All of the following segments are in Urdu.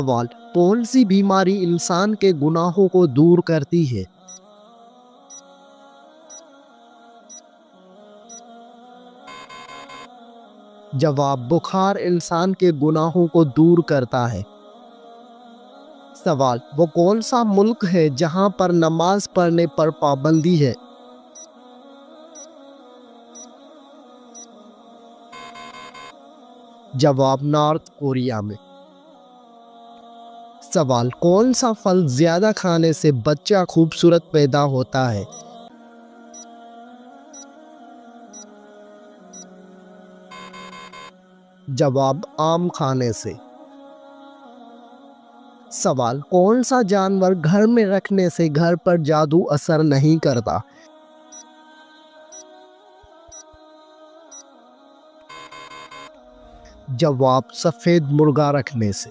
سوال: کون سی بیماری انسان کے گناہوں کو دور کرتی ہے؟ جواب: بخار انسان کے گناہوں کو دور کرتا ہے۔ سوال: وہ کون سا ملک ہے جہاں پر نماز پڑھنے پر پابندی ہے؟ جواب: نارتھ کوریا میں۔ سوال: کون سا پھل زیادہ کھانے سے بچہ خوبصورت پیدا ہوتا ہے؟ جواب: آم کھانے سے۔ سوال: کون سا جانور گھر میں رکھنے سے گھر پر جادو اثر نہیں کرتا؟ جواب: سفید مرغا رکھنے سے۔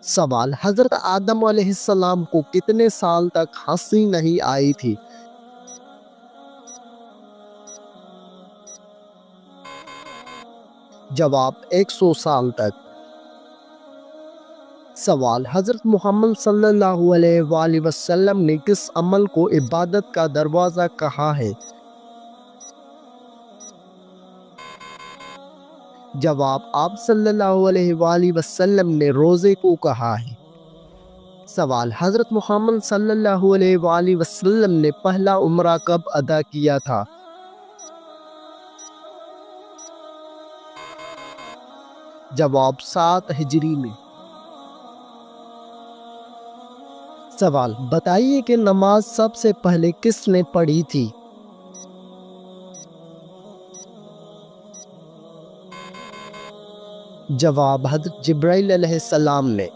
سوال: حضرت آدم علیہ السلام کو کتنے سال تک ہنسی نہیں آئی تھی؟ جواب: 100 سال تک۔ سوال: حضرت محمد صلی اللہ علیہ وآلہ وسلم نے کس عمل کو عبادت کا دروازہ کہا ہے؟ جواب: آپ صلی اللہ علیہ وآلہ وسلم نے روزے کو کہا ہے۔ سوال: حضرت محمد صلی اللہ علیہ وآلہ وسلم نے پہلا عمرہ کب ادا کیا تھا؟ جواب: 7 ہجری میں۔ سوال: بتائیے کہ نماز سب سے پہلے کس نے پڑھی تھی؟ جواب: حضرت جبرائیل علیہ السلام نے۔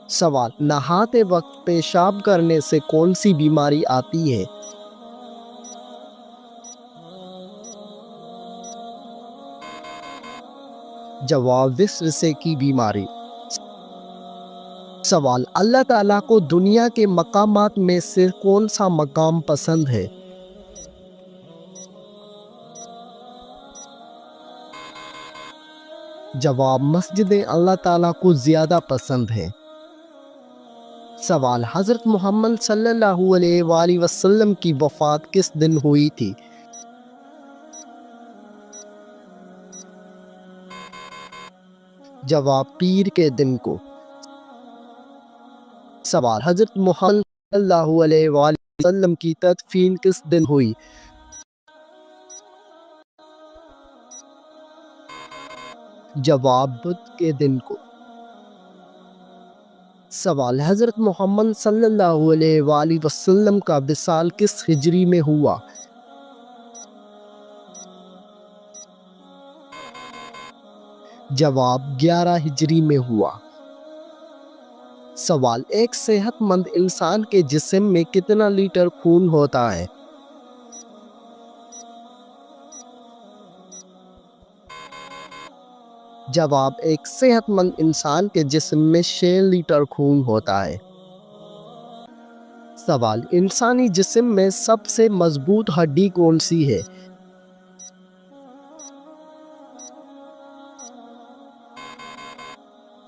سوال: نہاتے وقت پیشاب کرنے سے کون سی بیماری آتی ہے؟ جواب: وسوسے کی بیماری۔ سوال: اللہ تعالیٰ کو دنیا کے مقامات میں سے کون سا مقام پسند ہے؟ جواب: مسجدیں اللہ تعالیٰ کو زیادہ پسند ہے۔ سوال: حضرت محمد صلی اللہ علیہ وآلہ وسلم کی وفات کس دن ہوئی تھی؟ جواب: پیر کے دن کو۔ سوال: حضرت محمد صلی اللہ علیہ وآلہ وسلم کی تدفین کس دن ہوئی؟ جواب: بدھ کے دن کو۔ سوال: حضرت محمد صلی اللہ علیہ وآلہ وسلم کا وصال کس ہجری میں ہوا؟ جواب: 11 ہجری میں ہوا۔ سوال: ایک صحت مند انسان کے جسم میں کتنا لیٹر خون ہوتا ہے؟ جواب: ایک صحت مند انسان کے جسم میں 6 لیٹر خون ہوتا ہے۔ سوال: انسانی جسم میں سب سے مضبوط ہڈی کون سی ہے؟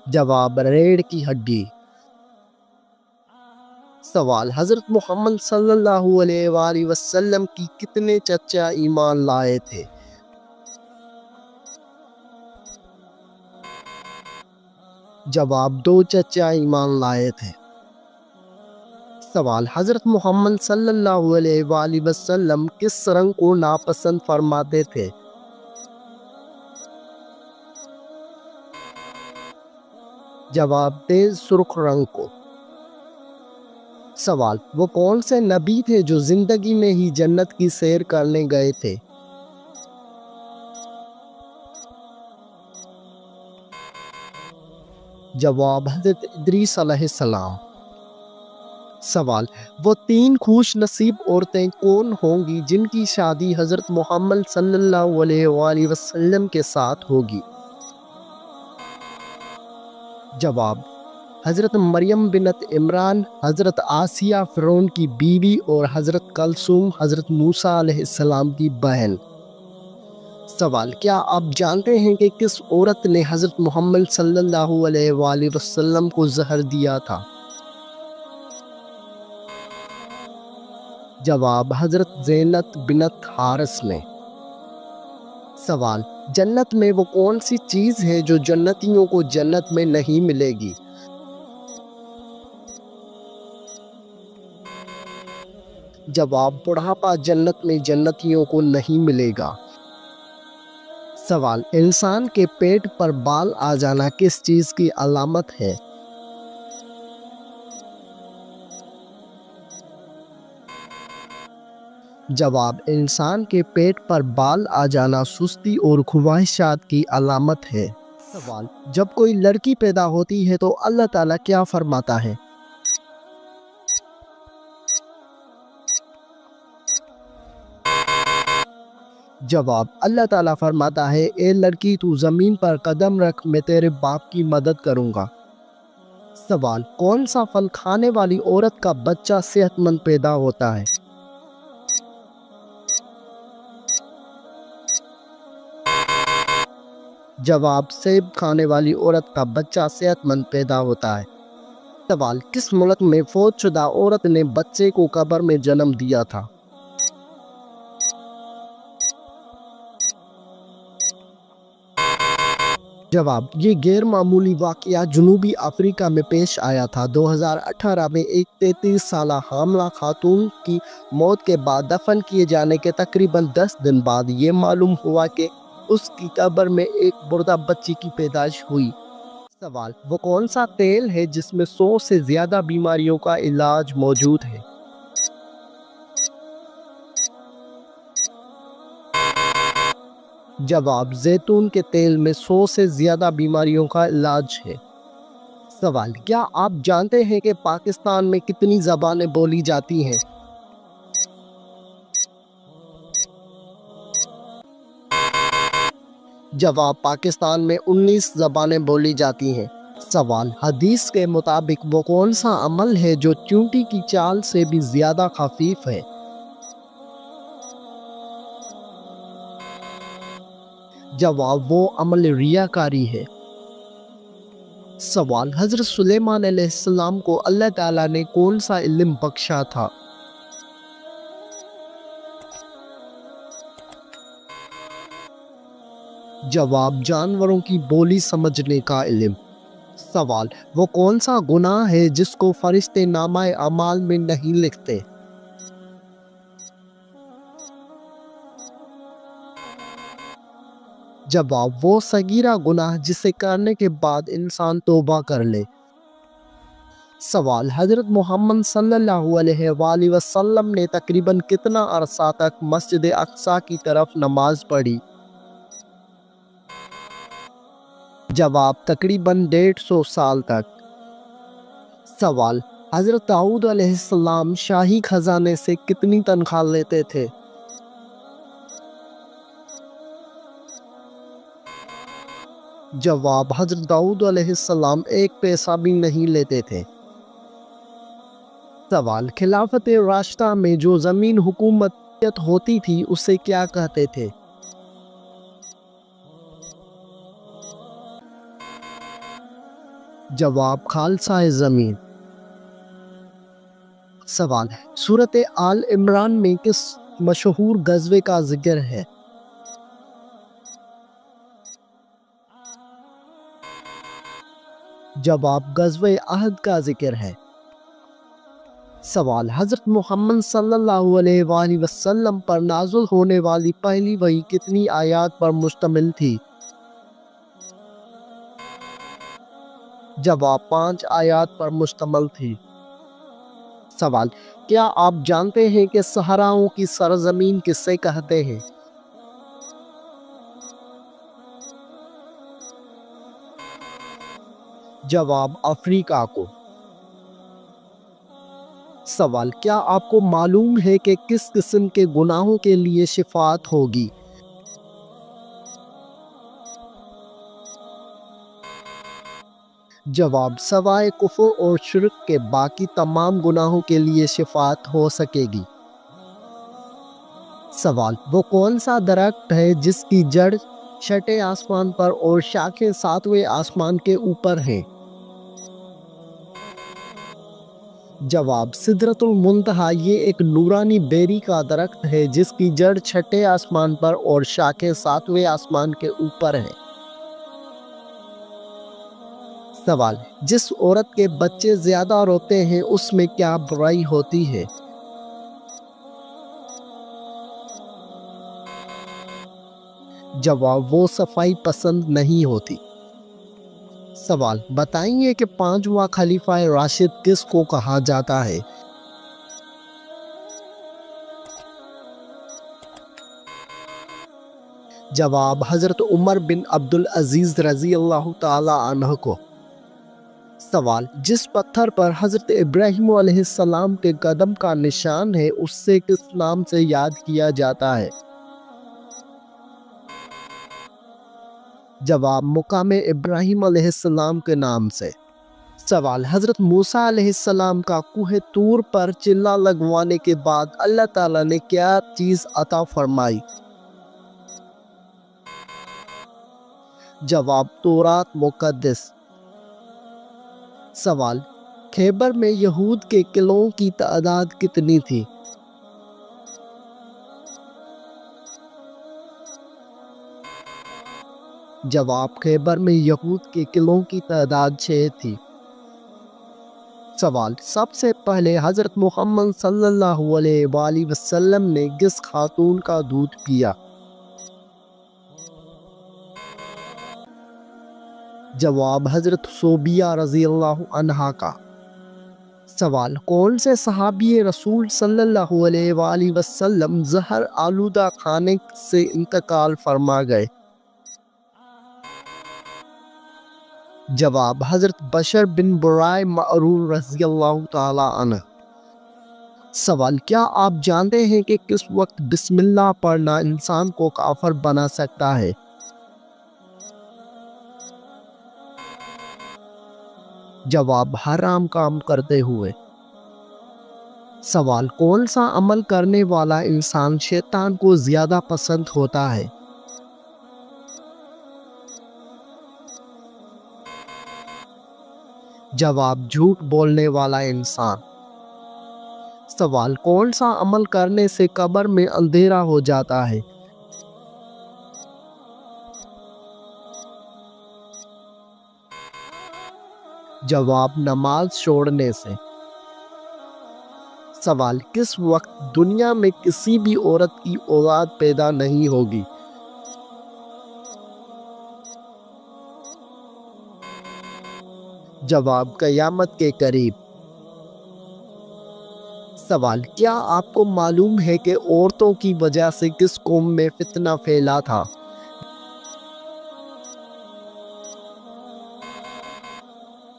جواب: ریڑھ کی ہڈی۔ سوال: حضرت محمد صلی اللہ علیہ وآلہ وسلم کی کتنے چچا ایمان لائے تھے؟ جواب: 2 چچا ایمان لائے تھے۔ سوال: حضرت محمد صلی اللہ علیہ وآلہ وسلم کس رنگ کو ناپسند فرماتے تھے؟ جواب: تیز سرخ رنگ کو۔ سوال: وہ کون سے نبی تھے جو زندگی میں ہی جنت کی سیر کرنے گئے تھے؟ جواب: حضرت ادریس علیہ السلام۔ سوال: وہ 3 خوش نصیب عورتیں کون ہوں گی جن کی شادی حضرت محمد صلی اللہ علیہ وآلہ وسلم کے ساتھ ہوگی؟ جواب: حضرت مریم بنت عمران، حضرت آسیہ فرعون کی بیوی اور حضرت کلثوم حضرت موسیٰ علیہ السلام کی بہن۔ سوال: کیا آپ جانتے ہیں کہ کس عورت نے حضرت محمد صلی اللہ علیہ وآلہ وسلم کو زہر دیا تھا؟ جواب: حضرت زینب بنت حارث نے۔ سوال: جنت میں وہ کون سی چیز ہے جو جنتیوں کو جنت میں نہیں ملے گی؟ جواب: بڑھاپا جنت میں جنتیوں کو نہیں ملے گا۔ سوال: انسان کے پیٹ پر بال آ جانا کس چیز کی علامت ہے؟ جواب: انسان کے پیٹ پر بال آ جانا سستی اور خواہشات کی علامت ہے۔ سوال: جب کوئی لڑکی پیدا ہوتی ہے تو اللہ تعالیٰ کیا فرماتا ہے؟ جواب: اللہ تعالیٰ فرماتا ہے، اے لڑکی تو زمین پر قدم رکھ، میں تیرے باپ کی مدد کروں گا۔ سوال: کون سا پھل کھانے والی عورت کا بچہ صحت مند پیدا ہوتا ہے؟ جواب: سیب کھانے والی عورت کا بچہ صحت مند پیدا ہوتا ہے۔ سوال: کس ملک میں فوت شدہ عورت نے بچے کو قبر میں جنم دیا تھا؟ جواب: یہ غیر معمولی واقعہ جنوبی افریقہ میں پیش آیا تھا۔ 2018 میں ایک 33 سالہ حاملہ خاتون کی موت کے بعد دفن کیے جانے کے تقریباً 10 دن بعد یہ معلوم ہوا کہ اس کی قبر میں ایک مردہ بچی کی پیدائش ہوئی۔ سوال: وہ کون سا تیل ہے جس میں 100 سے زیادہ بیماریوں کا علاج موجود ہے؟ جواب: زیتون کے تیل میں 100 سے زیادہ بیماریوں کا علاج ہے۔ سوال: کیا آپ جانتے ہیں کہ پاکستان میں کتنی زبانیں بولی جاتی ہیں؟ جواب: پاکستان میں 19 زبانیں بولی جاتی ہیں۔ سوال: حدیث کے مطابق وہ کون سا عمل ہے جو چیونٹی کی چال سے بھی زیادہ خفیف ہے؟ جواب: وہ عمل ریاکاری ہے۔ سوال: حضرت سلیمان علیہ السلام کو اللہ تعالیٰ نے کون سا علم بخشا تھا؟ جواب: جانوروں کی بولی سمجھنے کا علم۔ سوال: وہ کون سا گناہ ہے جس کو فرشتے نامہ اعمال میں نہیں لکھتے؟ جواب: وہ صغیرہ گناہ جسے کرنے کے بعد انسان توبہ کر لے۔ سوال: حضرت محمد صلی اللہ علیہ وآلہ وسلم نے تقریباً کتنا عرصہ تک مسجد اقصی کی طرف نماز پڑھی؟ جواب: تقریباً 150 سال تک۔ سوال: حضرت داؤد علیہ السلام شاہی خزانے سے کتنی تنخواہ لیتے تھے؟ جواب: حضرت داؤد علیہ السلام 1 پیسہ بھی نہیں لیتے تھے۔ سوال: خلافت راشدہ میں جو زمین حکومت ہوتی تھی اسے کیا کہتے تھے؟ جواب: خالصہ زمین۔ سوال: سورۃ آل عمران میں کس مشہور غزوے کا ذکر ہے؟ جواب: غزوہ احد کا ذکر ہے۔ سوال: حضرت محمد صلی اللہ علیہ وآلہ وسلم پر نازل ہونے والی پہلی وحی کتنی آیات پر مشتمل تھی؟ جواب: 5 آیات پر مشتمل تھی۔ سوال: کیا آپ جانتے ہیں کہ صحراؤں کی سرزمین کسے کہتے ہیں؟ جواب: افریقہ کو۔ سوال: کیا آپ کو معلوم ہے کہ کس قسم کے گناہوں کے لیے شفاعت ہوگی؟ جواب: سوائے کفر اور شرک کے باقی تمام گناہوں کے لیے شفاعت ہو سکے گی۔ سوال، وہ کون سا درخت ہے جس کی جڑ چھٹے آسمان پر اور شاخیں ساتویں آسمان کے اوپر ہیں؟ جواب، سدرۃ المنتہا یہ ایک نورانی بیری کا درخت ہے جس کی جڑ چھٹے آسمان پر اور شاخیں ساتویں آسمان کے اوپر ہیں۔ سوال، جس عورت کے بچے زیادہ روتے ہیں اس میں کیا برائی ہوتی ہے؟ جواب، وہ صفائی پسند نہیں ہوتی۔ سوال، بتائیے کہ پانچواں خلیفہ راشد کس کو کہا جاتا ہے؟ جواب، حضرت عمر بن عبدالعزیز رضی اللہ تعالی عنہ کو۔ سوال، جس پتھر پر حضرت ابراہیم علیہ السلام کے قدم کا نشان ہے اس سے کس نام سے یاد کیا جاتا ہے؟ جواب، مقام ابراہیم علیہ السلام کے نام سے۔ سوال، حضرت موسیٰ علیہ السلام کا کوہ طور پر چلہ لگوانے کے بعد اللہ تعالیٰ نے کیا چیز عطا فرمائی؟ جواب، تورات مقدس۔ سوال، خیبر میں یہود کے قلعوں کی تعداد کتنی تھی؟ جواب، خیبر میں یہود کے قلعوں کی تعداد 6 تھی۔ سوال، سب سے پہلے حضرت محمد صلی اللہ علیہ وآلہ وسلم نے کس خاتون کا دودھ پیا؟ جواب، حضرت صوبیہ رضی اللہ عنہا کا۔ سوال، کون سے صحابی رسول صلی اللہ علیہ وآلہ وسلم زہر آلودہ کھانے سے انتقال فرما گئے؟ جواب، حضرت بشر بن برائے معرور رضی اللہ تعالی عنہ۔ سوال، کیا آپ جانتے ہیں کہ کس وقت بسم اللہ پڑھنا انسان کو کافر بنا سکتا ہے؟ جواب، حرام کام کرتے ہوئے۔ سوال، کون سا عمل کرنے والا انسان شیطان کو زیادہ پسند ہوتا ہے؟ جواب، جھوٹ بولنے والا انسان۔ سوال، کون سا عمل کرنے سے قبر میں اندھیرا ہو جاتا ہے؟ جواب، نماز چھوڑنے سے۔ سوال، کس وقت دنیا میں کسی بھی عورت کی اولاد پیدا نہیں ہوگی؟ جواب، قیامت کے قریب۔ سوال، کیا آپ کو معلوم ہے کہ عورتوں کی وجہ سے کس قوم میں فتنہ پھیلا تھا؟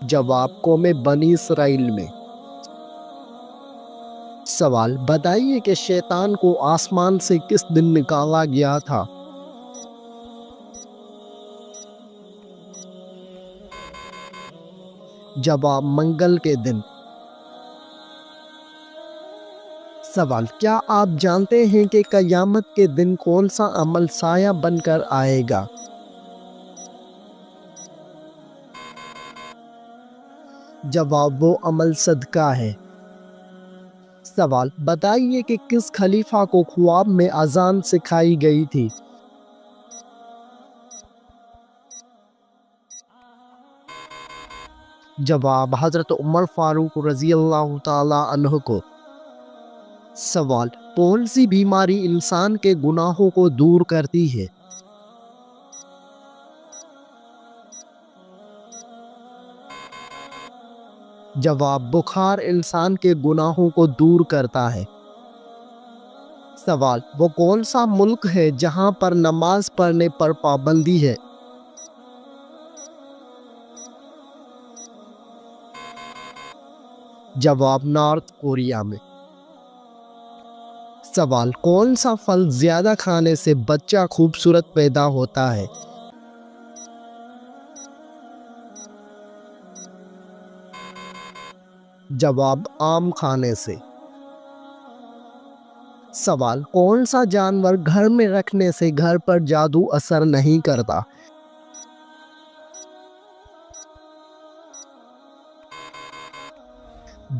جواب، قوم بنی اسرائیل میں۔ سوال، بتائیے کہ شیطان کو آسمان سے کس دن نکالا گیا تھا؟ جواب، منگل کے دن۔ سوال، کیا آپ جانتے ہیں کہ قیامت کے دن کون سا عمل سایہ بن کر آئے گا؟ جواب، وہ عمل صدقہ ہے۔ سوال، بتائیے کہ کس خلیفہ کو خواب میں اذان سکھائی گئی تھی؟ جواب، حضرت عمر فاروق رضی اللہ تعالی عنہ کو۔ سوال، کون سی بیماری انسان کے گناہوں کو دور کرتی ہے؟ جواب، بخار انسان کے گناہوں کو دور کرتا ہے۔ سوال، وہ کون سا ملک ہے جہاں پر نماز پڑھنے پر پابندی ہے؟ جواب، نارتھ کوریا میں۔ سوال، کون سا پھل زیادہ کھانے سے بچہ خوبصورت پیدا ہوتا ہے؟ جواب، آم کھانے سے۔ سوال، کون سا جانور گھر میں رکھنے سے گھر پر جادو اثر نہیں کرتا؟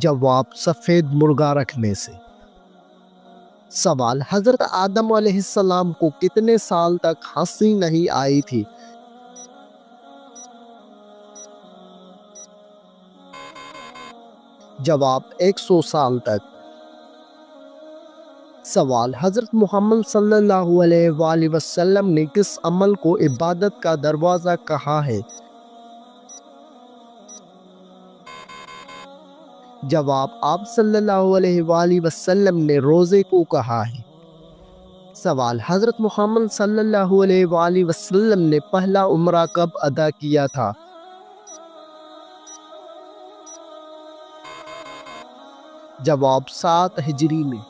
جواب، سفید مرغا رکھنے سے۔ سوال، حضرت آدم علیہ السلام کو کتنے سال تک ہنسی نہیں آئی تھی؟ جواب، 100 سال تک۔ سوال، حضرت محمد صلی اللہ علیہ وآلہ وسلم نے کس عمل کو عبادت کا دروازہ کہا ہے؟ جواب، آپ صلی اللہ علیہ وآلہ وسلم نے روزے کو کہا ہے۔ سوال، حضرت محمد صلی اللہ علیہ وآلہ وسلم نے پہلا عمرہ کب ادا کیا تھا؟ جواب، 7 ہجری میں۔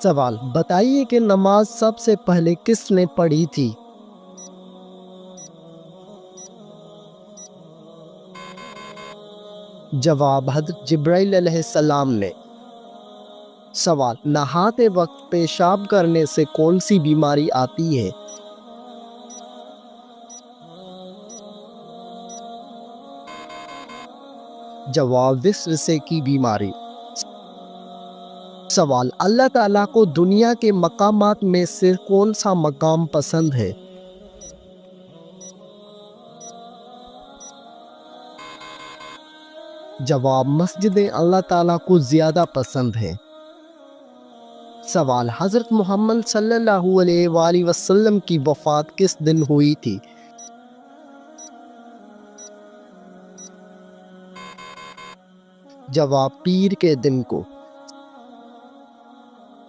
سوال، بتائیے کہ نماز سب سے پہلے کس نے پڑھی تھی؟ جواب، حضرت جبرائیل علیہ السلام نے۔ سوال، نہاتے وقت پیشاب کرنے سے کون سی بیماری آتی ہے؟ جواب، وسوسے کی بیماری۔ سوال، اللہ تعالیٰ کو دنیا کے مقامات میں سے کون سا مقام پسند ہے؟ جواب، مسجدیں اللہ تعالیٰ کو زیادہ پسند ہیں۔ سوال، حضرت محمد صلی اللہ علیہ وآلہ وسلم کی وفات کس دن ہوئی تھی؟ جواب، پیر کے دن کو۔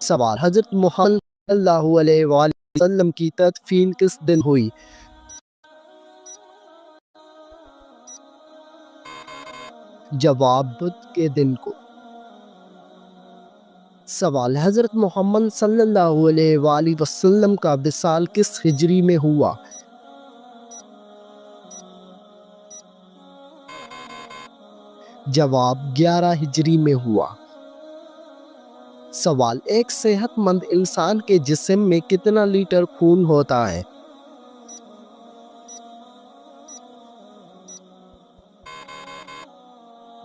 سوال، حضرت محمد صلی اللہ علیہ وآلہ وسلم کی تدفین کس دن ہوئی؟ جواب، بدھ کے دن کو۔ سوال، حضرت محمد صلی اللہ علیہ وآلہ وسلم کا وصال کس ہجری میں ہوا؟ جواب، 11 ہجری میں ہوا۔ سوال، ایک صحت مند انسان کے جسم میں کتنا لیٹر خون ہوتا ہے؟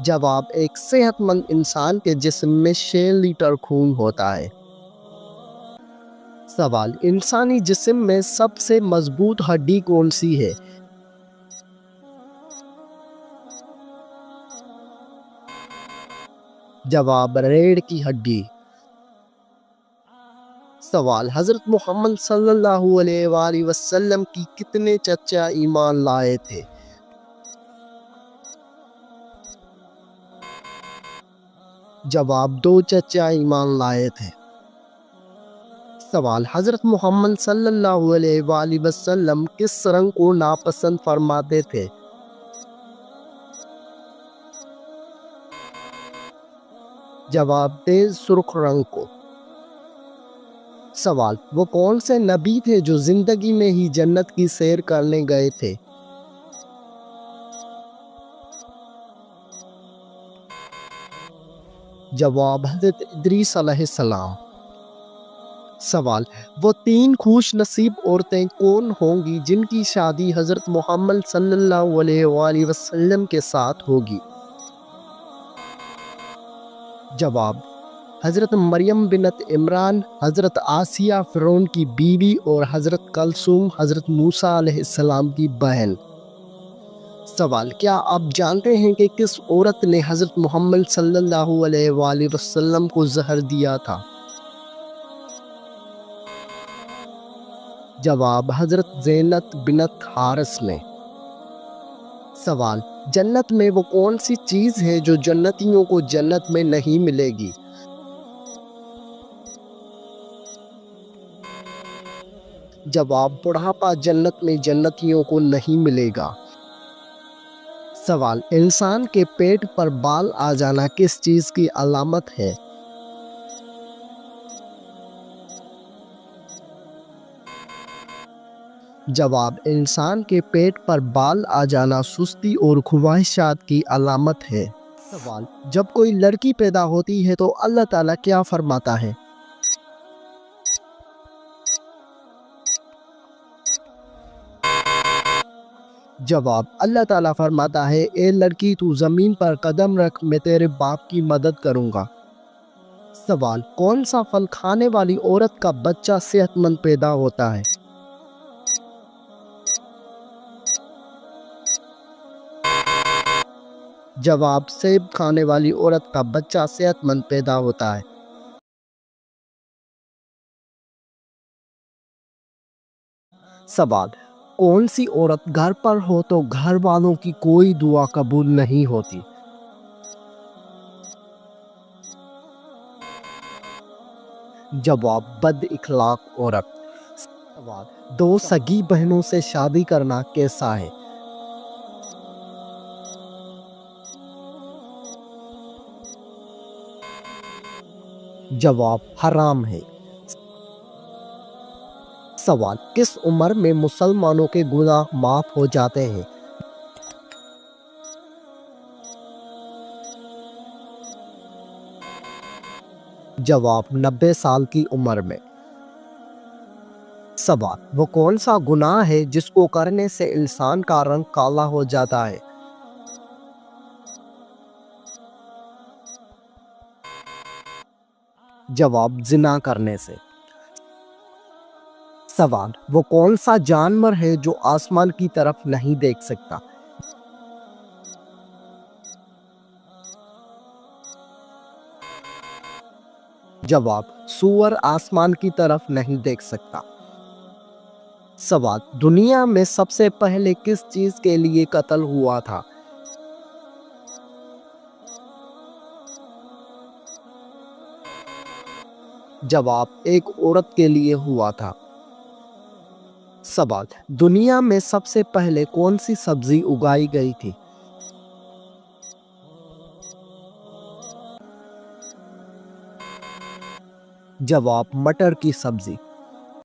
جواب، ایک صحت مند انسان کے جسم میں 6 لیٹر خون ہوتا ہے۔ سوال، انسانی جسم میں سب سے مضبوط ہڈی کون سی ہے؟ جواب، ریڑھ کی ہڈی۔ سوال، حضرت محمد صلی اللہ علیہ وآلہ وسلم کی کتنے چچا ایمان لائے تھے؟ جواب، 2 چچا ایمان لائے تھے۔ سوال، حضرت محمد صلی اللہ علیہ وآلہ وسلم کس رنگ کو ناپسند فرماتے تھے؟ جواب، تیز سرخ رنگ کو۔ سوال، وہ کون سے نبی تھے جو زندگی میں ہی جنت کی سیر کرنے گئے تھے؟ جواب، حضرت ادریس علیہ السلام۔ سوال، وہ 3 خوش نصیب عورتیں کون ہوں گی جن کی شادی حضرت محمد صلی اللہ علیہ وآلہ وسلم کے ساتھ ہوگی؟ جواب، حضرت مریم بنت عمران، حضرت آسیہ فرعون کی بیوی اور حضرت کلثوم حضرت موسیٰ علیہ السلام کی بہن۔ سوال، کیا آپ جانتے ہیں کہ کس عورت نے حضرت محمد صلی اللہ علیہ وآلہ وسلم کو زہر دیا تھا؟ جواب، حضرت زینب بنت حارث نے۔ سوال، جنت میں وہ کون سی چیز ہے جو جنتیوں کو جنت میں نہیں ملے گی؟ جواب، بڑھاپا جنت میں جنتیوں کو نہیں ملے گا۔ سوال، انسان کے پیٹ پر بال آ جانا کس چیز کی علامت ہے؟ جواب، انسان کے پیٹ پر بال آ جانا سستی اور خواہشات کی علامت ہے۔ سوال، جب کوئی لڑکی پیدا ہوتی ہے تو اللہ تعالیٰ کیا فرماتا ہے؟ جواب، اللہ تعالیٰ فرماتا ہے اے لڑکی تو زمین پر قدم رکھ، میں تیرے باپ کی مدد کروں گا۔ سوال، کون سا پھل کھانے والی عورت کا بچہ صحت مند پیدا ہوتا ہے؟ جواب، سیب کھانے والی عورت کا بچہ صحت مند پیدا ہوتا ہے۔ سوال، کون سی عورت گھر پر ہو تو گھر والوں کی کوئی دعا قبول نہیں ہوتی؟ جواب، بد اخلاق عورت۔ سوال، دو سگی بہنوں سے شادی کرنا کیسا ہے؟ جواب، حرام ہے۔ سوال، کس عمر میں مسلمانوں کے گناہ معاف ہو جاتے ہیں؟ جواب، 90 سال کی عمر میں۔ سوال، وہ کون سا گناہ ہے جس کو کرنے سے انسان کا رنگ کالا ہو جاتا ہے؟ جواب، زنا کرنے سے۔ سوال، وہ کون سا جانور ہے جو آسمان کی طرف نہیں دیکھ سکتا؟ جواب، سور آسمان کی طرف نہیں دیکھ سکتا۔ سوال، دنیا میں سب سے پہلے کس چیز کے لیے قتل ہوا تھا؟ جواب، ایک عورت کے لیے ہوا تھا۔ سوال، دنیا میں سب سے پہلے کون سی سبزی اگائی گئی تھی؟ جواب، مٹر کی سبزی۔